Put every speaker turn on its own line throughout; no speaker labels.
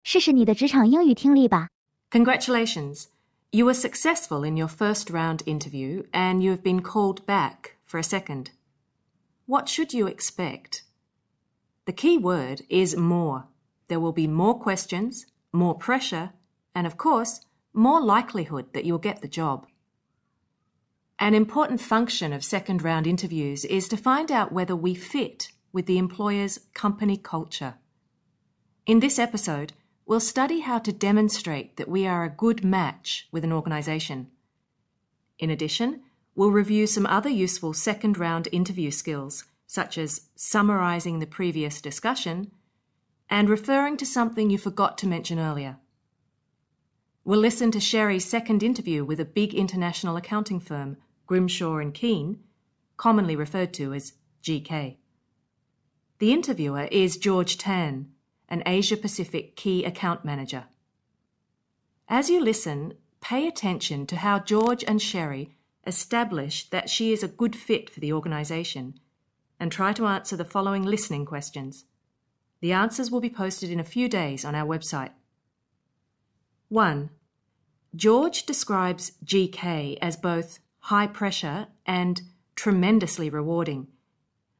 试试你的职场英语听力吧。
Congratulations! You were successful in your first round interview and you have been called back for a second. What should you expect? The key word is more. There will be more questions, more pressure, and of course, more likelihood that you'll get the job. An important function of second round interviews is to find out whether we fit with the employer's company culture. In this episode, we'll study how to demonstrate that we are a good match with an organisation. In addition, we'll review some other useful second round interview skills, such as summarising the previous discussion and referring to something you forgot to mention earlier. We'll listen to Sherry's second interview with a big international accounting firm, Grimshaw and Keane, commonly referred to as GK. The interviewer is George Tan, an Asia-Pacific key account manager. As you listen, pay attention to how George and Sherry establish that she is a good fit for the organisation and try to answer the following listening questions. The answers will be posted in a few days on our website. 1. George describes GK as both high pressure and tremendously rewarding,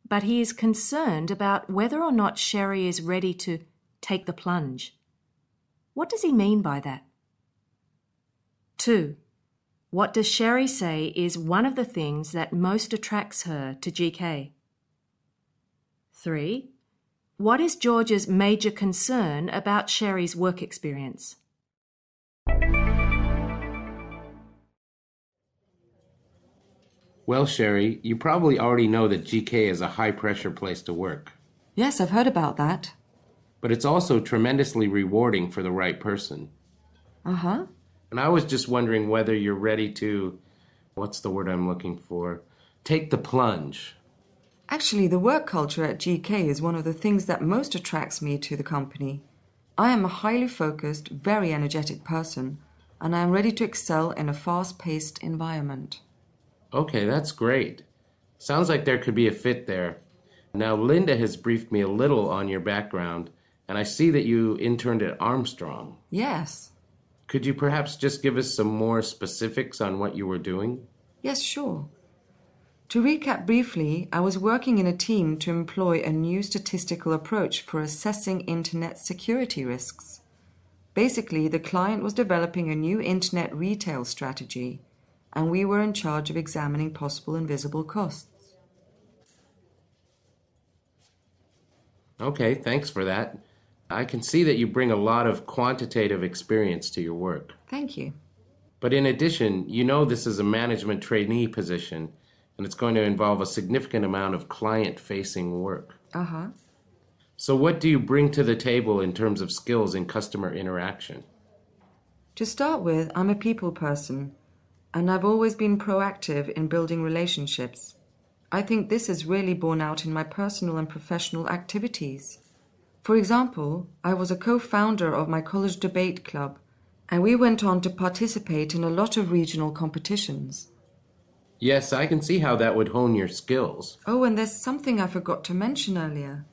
but he is concerned about whether or not Sherry is ready to take the plunge. What does he mean by that? 2. What does Sherry say is one of the things that most attracts her to GK? 3. What is George's major concern about Sherry's work experience?
Well, Sherry, you probably already know that GK is a high-pressure place to work.
Yes, I've heard about that.
But it's also tremendously rewarding for the right person.
Uh-huh.
And I was just wondering whether you're ready to, what's the word I'm looking for? Take the plunge.
Actually, the work culture at GK is one of the things that most attracts me to the company. I am a highly focused, very energetic person, and I am ready to excel in a fast-paced environment.
Okay, that's great. Sounds like there could be a fit there. Now, Linda has briefed me a little on your background, and I see that you interned at Armstrong.
Yes.
Could you perhaps just give us some more specifics on what you were doing?
Yes, sure. To recap briefly, I was working in a team to employ a new statistical approach for assessing Internet security risks. Basically, the client was developing a new Internet retail strategy, and we were in charge of examining possible invisible costs.
Okay, thanks for that. I can see that you bring a lot of quantitative experience to your work.
Thank you.
But in addition, you know this is a management trainee position, and it's going to involve a significant amount of client-facing work.
Uh-huh.
So what do you bring to the table in terms of skills in customer interaction?
To start with, I'm a people person, and I've always been proactive in building relationships. I think this is really borne out in my personal and professional activities. For example, I was a co-founder of my college debate club, and we went on to participate in a lot of regional competitions.
Yes, I can see how that would hone your skills.
Oh, and there's something I forgot to mention earlier.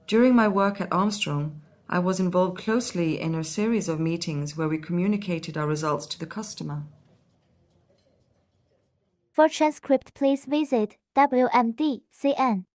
During my work at Armstrong, I was involved closely in a series of meetings where we communicated our results to the customer.
For transcript, please visit WMD.CN.